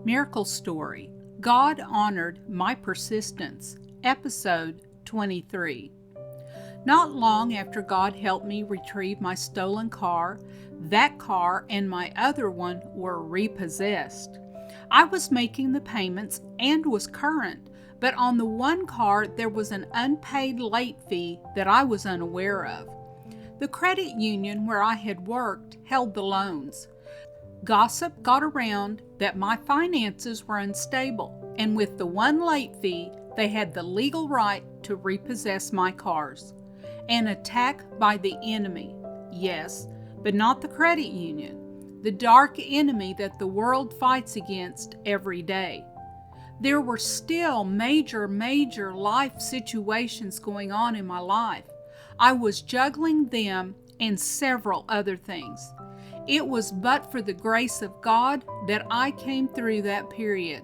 Miracle Story, God Honored My Persistence, Episode 23. Not long after God helped me retrieve my stolen car, that car and my other one were repossessed. I was making the payments and was current, but on the one car there was an unpaid late fee that I was unaware of. The credit union where I had worked held the loans. Gossip got around that my finances were unstable, and with the one late fee, they had the legal right to repossess my cars. An attack by the enemy, yes, but not the credit union, the dark enemy that the world fights against every day. There were still major life situations going on in my life. I was juggling them and several other things. It was but for the grace of God that I came through that period.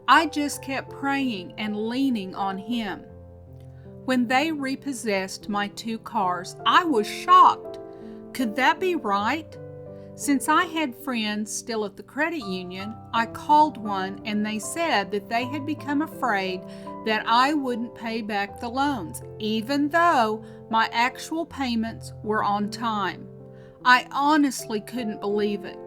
I just kept praying and leaning on Him. When they repossessed my 2 cars, I was shocked. Could that be right? Since I had friends still at the credit union, I called one and they said that they had become afraid that I wouldn't pay back the loans, even though my actual payments were on time. I honestly couldn't believe it.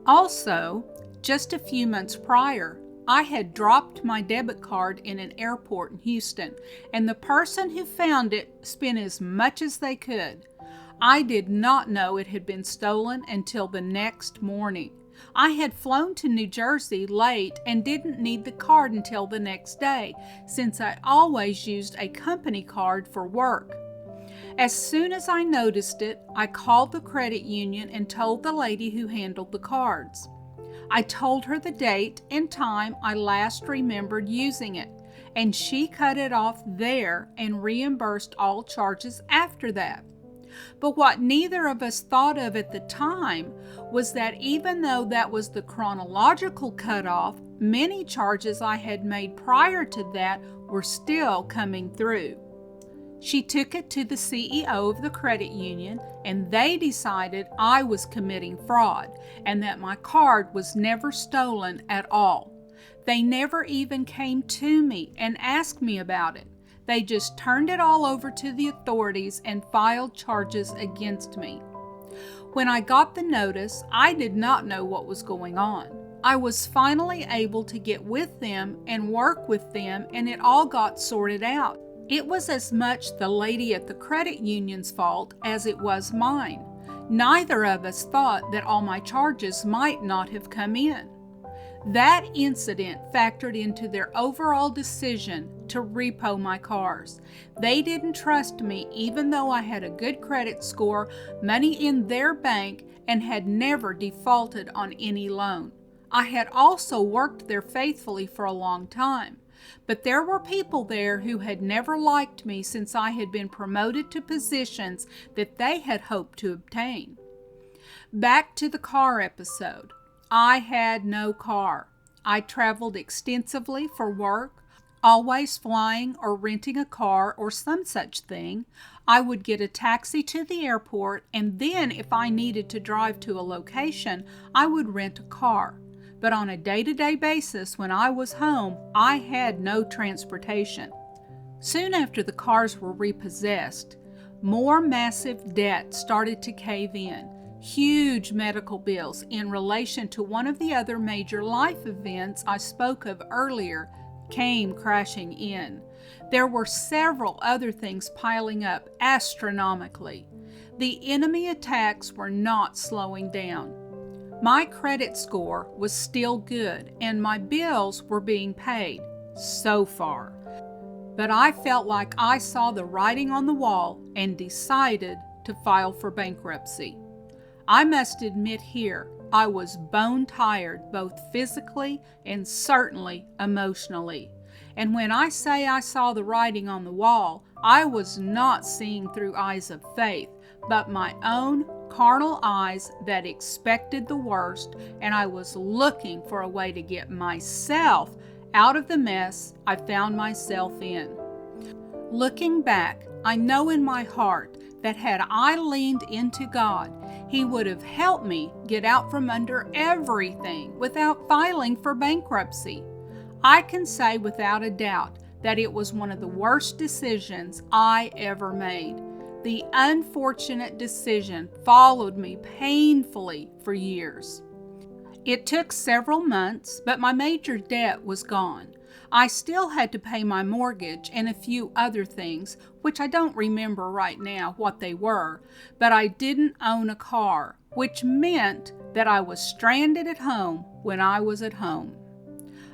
Also, just a few months prior, I had dropped my debit card in an airport in Houston, and the person who found it spent as much as they could. I did not know it had been stolen until the next morning. I had flown to New Jersey late and didn't need the card until the next day, since I always used a company card for work. As soon as I noticed it, I called the credit union and told the lady who handled the cards. I told her the date and time I last remembered using it, and she cut it off there and reimbursed all charges after that. But what neither of us thought of at the time was that even though that was the chronological cutoff, many charges I had made prior to that were still coming through. She took it to the CEO of the credit union, and they decided I was committing fraud and that my card was never stolen at all. They never even came to me and asked me about it. They just turned it all over to the authorities and filed charges against me. When I got the notice, I did not know what was going on. I was finally able to get with them and work with them, and it all got sorted out. It was as much the lady at the credit union's fault as it was mine. Neither of us thought that all my charges might not have come in. That incident factored into their overall decision to repo my cars. They didn't trust me even though I had a good credit score, money in their bank, and had never defaulted on any loan. I had also worked there faithfully for a long time. But there were people there who had never liked me since I had been promoted to positions that they had hoped to obtain. Back to the car episode. I had no car. I traveled extensively for work, always flying or renting a car or some such thing. I would get a taxi to the airport, and then if I needed to drive to a location, I would rent a car. But on a day-to-day basis, when I was home, I had no transportation. Soon after the cars were repossessed, more massive debt started to cave in. Huge medical bills in relation to one of the other major life events I spoke of earlier came crashing in. There were several other things piling up astronomically. The enemy attacks were not slowing down. My credit score was still good, and my bills were being paid, so far. But I felt like I saw the writing on the wall and decided to file for bankruptcy. I must admit here, I was bone tired both physically and certainly emotionally. And when I say I saw the writing on the wall, I was not seeing through eyes of faith, but my own carnal eyes that expected the worst, and I was looking for a way to get myself out of the mess I found myself in. Looking back, I know in my heart that had I leaned into God, He would have helped me get out from under everything without filing for bankruptcy. I can say without a doubt that it was one of the worst decisions I ever made. The unfortunate decision followed me painfully for years. It took several months, but my major debt was gone. I still had to pay my mortgage and a few other things, which I don't remember right now what they were, but I didn't own a car, which meant that I was stranded at home when I was at home.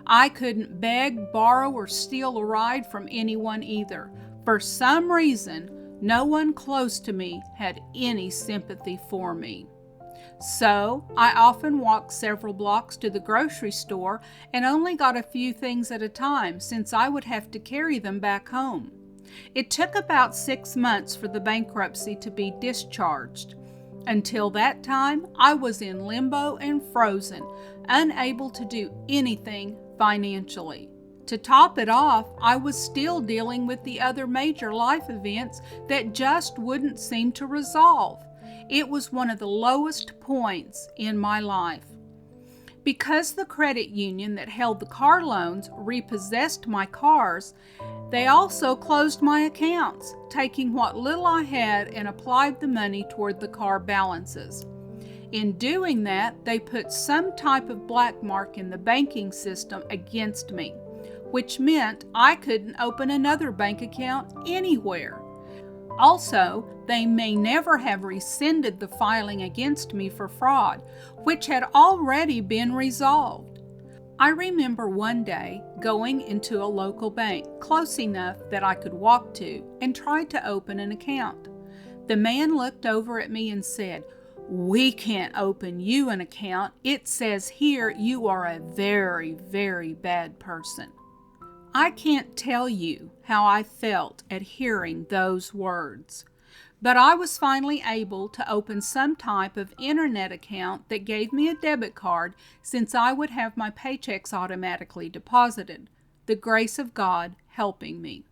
I couldn't beg, borrow, or steal a ride from anyone either. For some reason, no one close to me had any sympathy for me. So I often walked several blocks to the grocery store and only got a few things at a time since I would have to carry them back home. It took about 6 months for the bankruptcy to be discharged. Until that time, I was in limbo and frozen, unable to do anything financially. To top it off, I was still dealing with the other major life events that just wouldn't seem to resolve. It was one of the lowest points in my life. Because the credit union that held the car loans repossessed my cars, they also closed my accounts, taking what little I had and applied the money toward the car balances. In doing that, they put some type of black mark in the banking system against me, which meant I couldn't open another bank account anywhere. Also, they may never have rescinded the filing against me for fraud, which had already been resolved. I remember one day going into a local bank close enough that I could walk to and tried to open an account. The man looked over at me and said, "We can't open you an account. It says here you are a very, very bad person." I can't tell you how I felt at hearing those words, but I was finally able to open some type of internet account that gave me a debit card since I would have my paychecks automatically deposited, the grace of God helping me.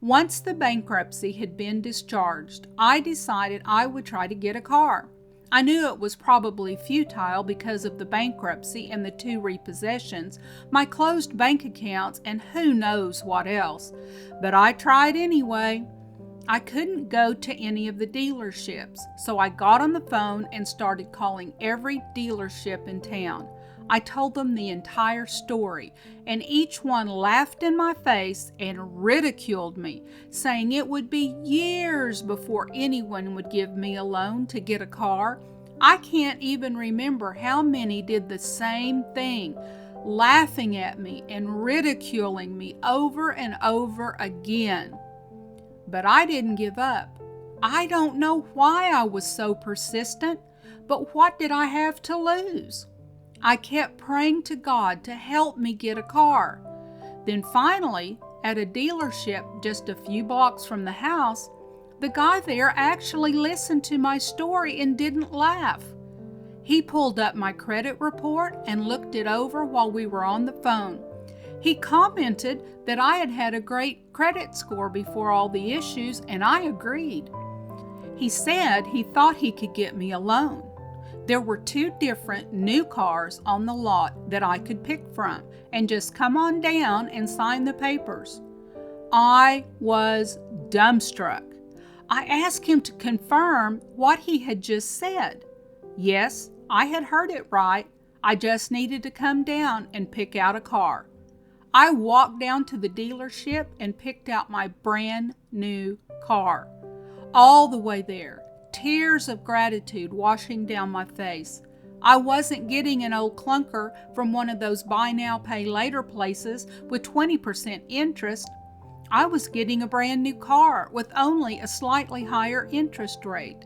Once the bankruptcy had been discharged, I decided I would try to get a car. I knew it was probably futile because of the bankruptcy and the 2 repossessions, my closed bank accounts, and who knows what else. But I tried anyway. I couldn't go to any of the dealerships, so I got on the phone and started calling every dealership in town. I told them the entire story, and each one laughed in my face and ridiculed me, saying it would be years before anyone would give me a loan to get a car. I can't even remember how many did the same thing, laughing at me and ridiculing me over and over again. But I didn't give up. I don't know why I was so persistent, but what did I have to lose? I kept praying to God to help me get a car. Then finally, at a dealership just a few blocks from the house, the guy there actually listened to my story and didn't laugh. He pulled up my credit report and looked it over while we were on the phone. He commented that I had had a great credit score before all the issues, and I agreed. He said he thought he could get me a loan. There were 2 different new cars on the lot that I could pick from and just come on down and sign the papers. I was dumbstruck. I asked him to confirm what he had just said. Yes, I had heard it right. I just needed to come down and pick out a car. I walked down to the dealership and picked out my brand new car. All the way there, tears of gratitude washing down my face. I wasn't getting an old clunker from one of those buy now, pay later places with 20% interest. I was getting a brand new car with only a slightly higher interest rate.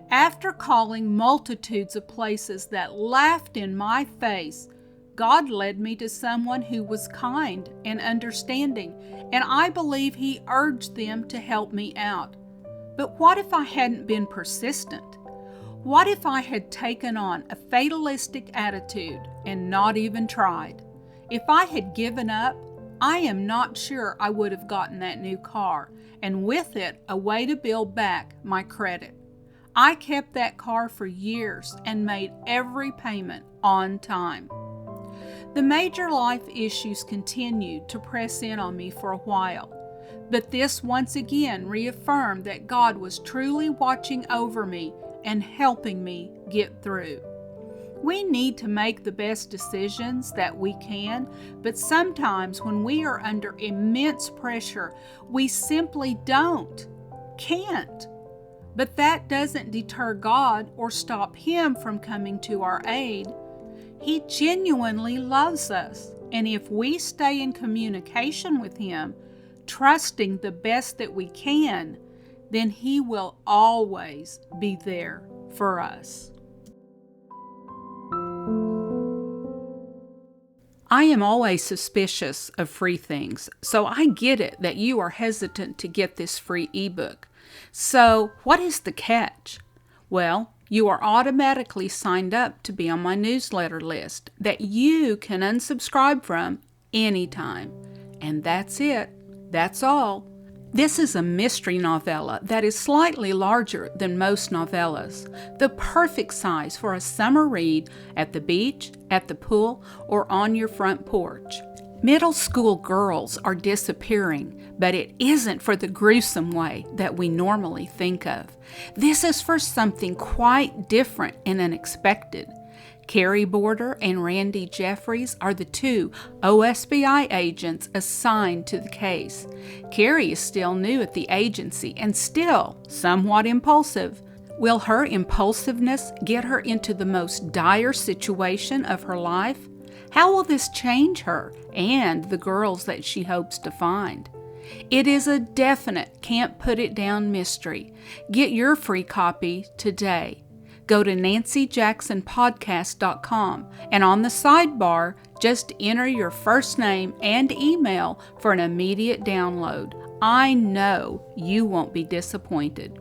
After calling multitudes of places that laughed in my face, God led me to someone who was kind and understanding, and I believe He urged them to help me out. But what if I hadn't been persistent? What if I had taken on a fatalistic attitude and not even tried? If I had given up, I am not sure I would have gotten that new car, and with it, a way to build back my credit. I kept that car for years and made every payment on time. The major life issues continued to press in on me for a while, but this once again reaffirmed that God was truly watching over me and helping me get through. We need to make the best decisions that we can, but sometimes when we are under immense pressure, we simply can't. But that doesn't deter God or stop Him from coming to our aid. He genuinely loves us, and if we stay in communication with Him, trusting the best that we can, then He will always be there for us. I am always suspicious of free things, so I get it that you are hesitant to get this free ebook. So, what is the catch? Well, you are automatically signed up to be on my newsletter list that you can unsubscribe from anytime. And that's it. That's all. This is a mystery novella that is slightly larger than most novellas, the perfect size for a summer read at the beach, at the pool, or on your front porch. Middle school girls are disappearing, but it isn't for the gruesome way that we normally think of. This is for something quite different and unexpected. Carrie Border and Randy Jeffries are the two OSBI agents assigned to the case. Carrie is still new at the agency and still somewhat impulsive. Will her impulsiveness get her into the most dire situation of her life? How will this change her and the girls that she hopes to find? It is a definite can't put it down mystery. Get your free copy today. Go to nancyjacksonpodcast.com and on the sidebar, just enter your first name and email for an immediate download. I know you won't be disappointed.